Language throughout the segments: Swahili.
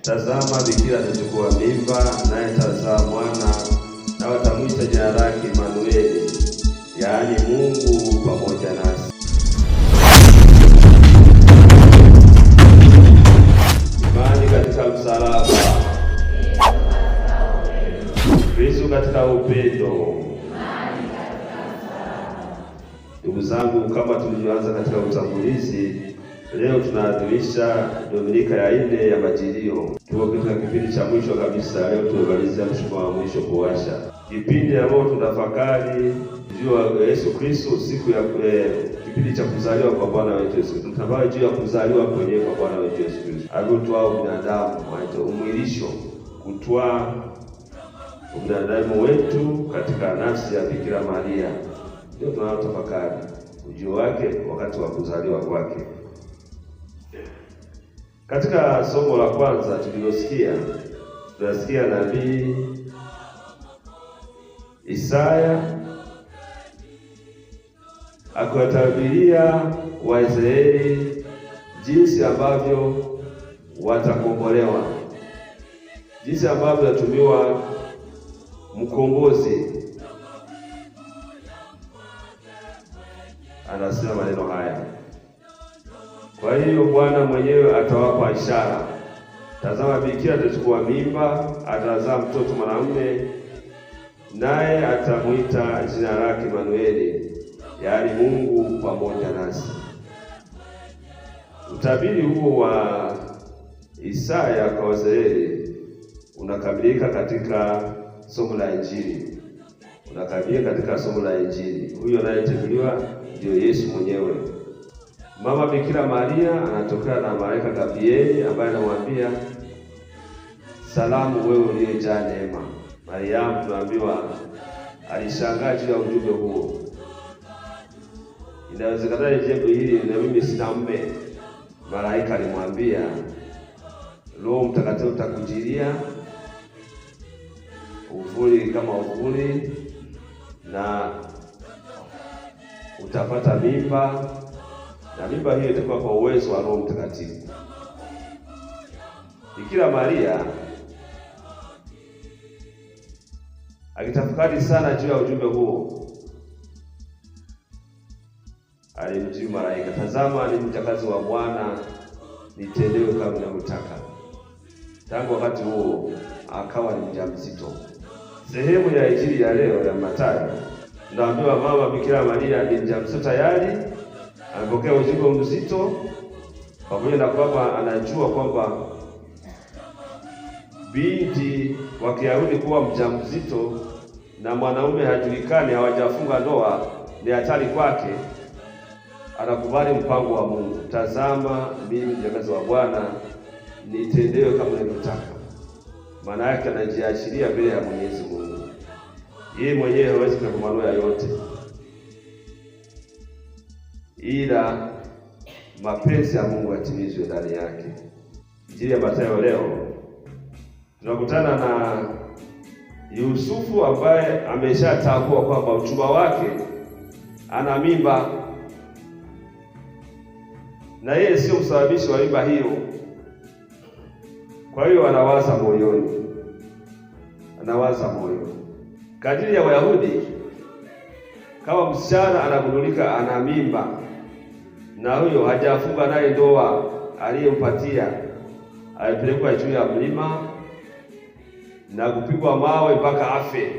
Tazama, bikira atachukua mimba, naye atazaa mwana, na watamwita jina lake Imanueli, yaani Mungu pamoja nasi. Imani katika msalaba, Kristo katika upendo. Ndugu zangu, kama tulivyoanza katika utangulizi, leo tunaadhimisha Dominika ya 4 ya Majilio. Tuko katika kipindi cha mwisho kabisa. Leo tumemalizia mshumaa wa mwisho kuwasha, kipindi ambapo tunafakari juu ya Yesu Kristo, siku ya kipindi cha kuzaliwa kwa Bwana wetu Yesu Kristo. Tunafakari juu ya kuzaliwa kwenyewe kwa Bwana wetu Yesu Kristo, aliyotwaa binadamu, waito umwilisho, kutwaa ubinadamu wetu katika nafsi ya Bikira Maria. Ndio tunatafakari ujio wake wakati wa kuzaliwa kwake. Katika somo la kwanza tulilosikia, tunasikia nabii Isaya akiwatabiria Waisraeli jinsi ambavyo watakombolewa, jinsi ambavyo yatumiwa mkombozi. Anasema maneno haya: kwa hiyo Bwana mwenyewe atawapa ishara. Tazama, bikira atachukua mimba, atazaa mtoto mwanamume, naye atamwita jina lake Imanueli, yaani Mungu pamoja nasi. Utabiri huo wa Isaya kwa Waisraeli unakamilika katika somo la Injili. Huyo anayetabiriwa ndio Yesu mwenyewe. Mama Bikira Maria anatokana na malaika Gabrieli ambaye anamwambia, salamu wewe uliyejaa neema. Mariamu tunaambiwa alishangaa juu ya ujumbe huo. Inawezekana jambo hili na mimi sina mume. Malaika alimwambia, Roho Mtakatifu utakujilia, uvuli kama uvuli, na utapata mimba, na mimba hiyo itakuwa kwa uwezo wa Roho Mtakatifu. Bikira Maria akitafakari sana juu ya ujumbe huo, alimjibu malaika, tazama, ni mjakazi wa Bwana, nitendewe kama unavyotaka. Tangu wakati huo akawa ni mjamzito. Sehemu ya Injili ya leo ya Mathayo tunaambiwa mama Bikira Maria ni mjamzito tayari, anapokea ujumbe mzito, pamoja na kwamba anajua kwamba binti wa Kiyahudi kuwa mjamzito na mwanaume hajulikani, hawajafunga ndoa, ni hatari kwake. Anakubali mpango wa Mungu. Tazama, mimi mjakazi wa Bwana, nitendewe kama unavyotaka. Maana yake anajiachilia mbele ya Mwenyezi Mungu. Yeye mwenyewe hawezi kukomboa yote, ila mapenzi ya Mungu yatimizwe ndani yake. Injili ya Mathayo leo tunakutana na Yusufu ambaye ameshatambua kwamba uchumba wake ana mimba, na yeye sio msababishi wa mimba hiyo. Kwa hiyo anawaza moyoni, kadiri ya Wayahudi, kama msichana anagundulika ana mimba na huyo hajafunga naye ndoa, aliyempatia alipelekwa juu ya mlima na kupigwa mawe mpaka afe.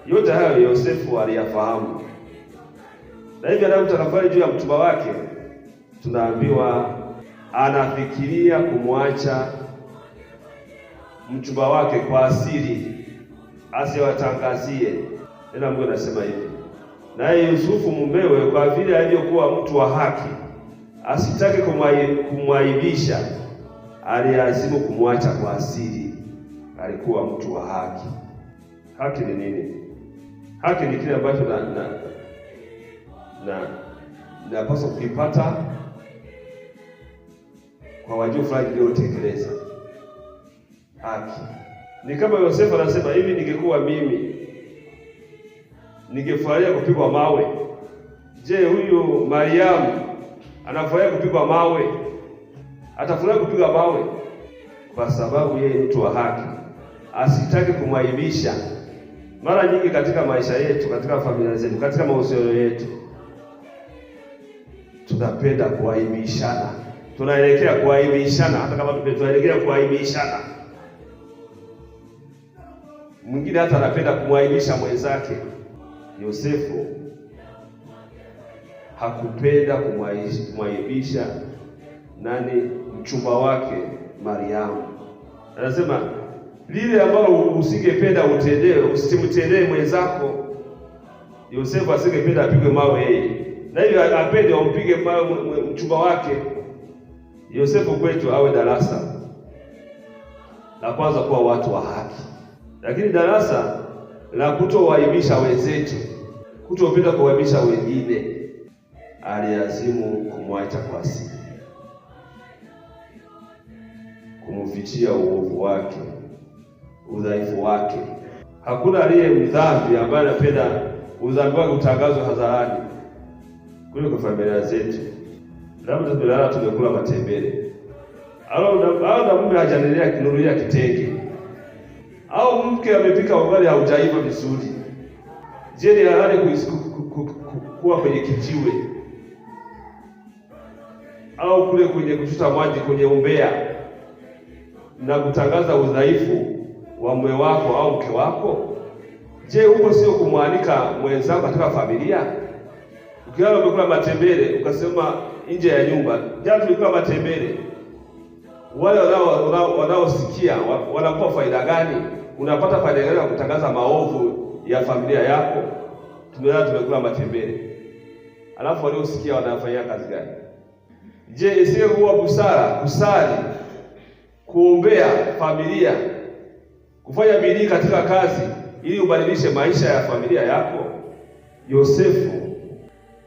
Yote hayo Yosefu aliyafahamu, na hivyo anapotafakari juu ya mchumba wake, tunaambiwa anafikiria kumwacha mchumba wake kwa asili, asiwatangazie. Tena Mungu anasema hivi, naye Yusufu mumewe, kwa vile alivyokuwa mtu wa haki, asitake kumwaibisha, aliazimu kumwacha kwa asili. Alikuwa mtu wa haki. Haki ni nini? Haki ni kile ambacho napaswa kukipata kwa wajibu fulani niliotekeleza. Haki ni kama Yosefu anasema hivi, ningekuwa mimi ningefurahia kupigwa mawe. Je, huyu Mariamu anafurahia kupigwa mawe? Atafurahi kupigwa mawe? kwa sababu yeye ni mtu wa haki, asitaki kumwaibisha. Mara nyingi katika maisha yetu, katika familia zetu, katika mahusiano yetu, tunapenda kuaibishana, tunaelekea kuaibishana. Hata kama tunaelekea kuaibishana, mwingine hata anapenda kumwaibisha mwenzake. Yosefu hakupenda kumwaibisha nani? Mchumba wake Mariamu. Anasema lile ambalo usingependa utendewe, usimtendee mwenzako. Yosefu asingependa apigwe mawe yeye, na hivyo apende wampige mawe mchumba wake. Yosefu kwetu awe darasa la kwanza kuwa watu wa haki, lakini darasa la kutowaibisha wenzetu, kutopenda kuwaibisha wengine. Aliazimu kumwacha kwa siri, kumfichia uovu wake, udhaifu wake. Hakuna aliye mdhambi ambaye anapenda udhambi wake utangazwe hadharani. Kule kwa familia zetu, labda tumelala tumekula matembele, au na mume hajanunulia kitenge, au mke amepika ugali haujaiva vizuri. Je, ni halali kuwa kwenye kijiwe au kule kwenye kuchuta maji kwenye umbea na kutangaza udhaifu wa mume wako au mke wako? Je, huko sio kumwalika mwenzako katika familia? Ukiona umekula matembele ukasema nje ya nyumba, jana tulikula matembele, wale wanaosikia wanakuwa faida gani? Unapata faida gani ya kutangaza maovu ya familia yako? Tumekula matembele, alafu waliosikia wanafanya kazi gani? Je, isiwe huwa busara kusali, kuombea familia, kufanya bidii katika kazi ili ubadilishe maisha ya familia yako? Yosefu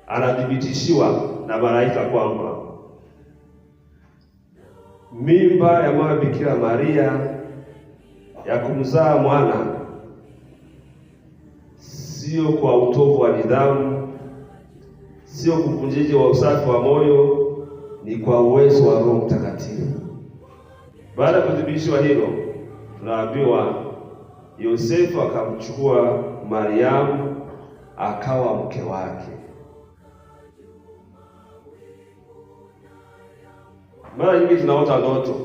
anadhibitishiwa na malaika kwamba mimba ya mama Bikira Maria ya kumzaa mwana sio kwa utovu wa nidhamu, sio kuvunjiji wa usafi wa moyo, ni kwa uwezo wa Roho Mtakatifu. Baada ya kudhibitishiwa hilo, tunaambiwa Yosefu akamchukua Mariamu akawa mke wake. Mara nyingi tunaota ndoto,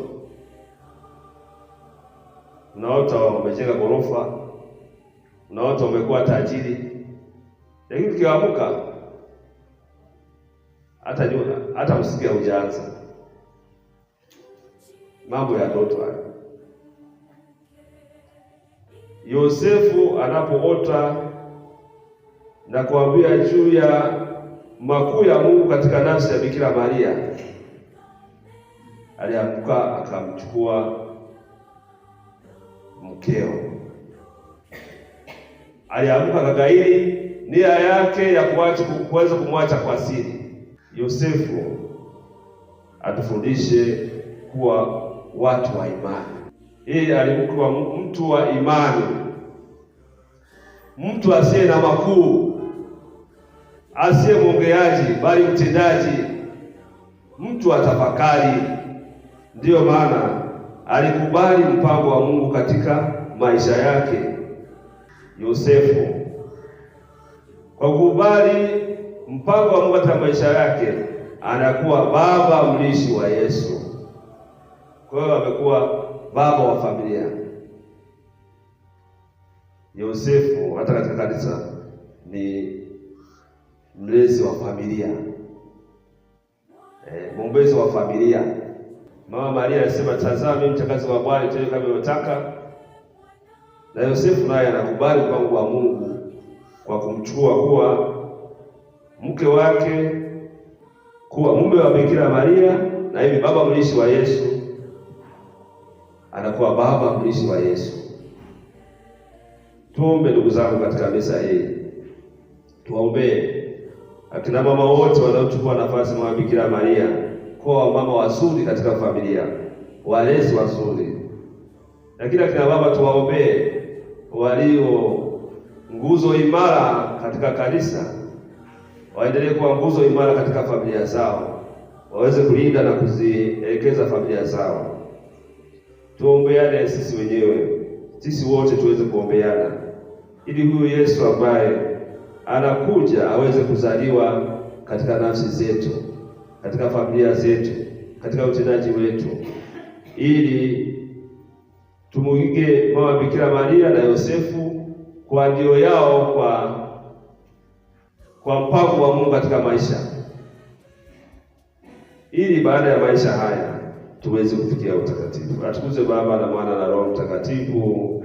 unaota umejenga ghorofa, unaota umekuwa tajiri, lakini ukiamka hata msingi haujaanza. Mambo ya ndoto haya. Yosefu anapoota na kuambia juu ya makuu ya Mungu katika nafsi ya Bikira Maria, aliamka akamchukua mkeo. Aliamka kagairi nia yake ya kuweza kumwacha kwa siri. Yosefu atufundishe kuwa watu wa imani. Yeye alikuwa mtu wa imani, mtu asiye na makuu, asiye mwongeaji bali mtendaji, mtu atafakari. Ndiyo maana alikubali mpango wa Mungu katika maisha yake. Yosefu kwa kukubali mpango wa Mungu katika maisha yake anakuwa baba mlishi wa Yesu. Kwa hiyo amekuwa baba wa familia. Yosefu hata katika kanisa ni mlezi wa familia, mwombezi wa familia. Mama Maria anasema, tazama mimi mchakazi wa Bwana, itendeke kama unataka. Na Yosefu naye anakubali mpango wa Mungu kwa kumchukua kuwa mke wake, kuwa mume wa Bikira Maria, na hivi baba mlishi wa Yesu. Anakuwa baba mlishi wa Yesu. Tuombe ndugu zangu katika misa hii. Tuwaombee akina mama wote wanaochukua nafasi mwa Bikira Maria, kwa mama wazuri katika familia, walezi wazuri. Lakini akina baba tuwaombee walio nguzo imara katika kanisa, waendelee kuwa nguzo imara katika familia zao, waweze kulinda na kuzielekeza familia zao. tuombeane sisi wenyewe, sisi wote tuweze kuombeana, ili huyu Yesu ambaye anakuja aweze kuzaliwa katika nafsi zetu, katika familia zetu, katika utendaji wetu, ili tumuige Mama Bikira Maria na Yosefu kwa ndio yao kwa mpango wa Mungu katika maisha, ili baada ya maisha haya tuweze kufikia utakatifu. Atukuzwe Baba na Mwana na Roho Mtakatifu.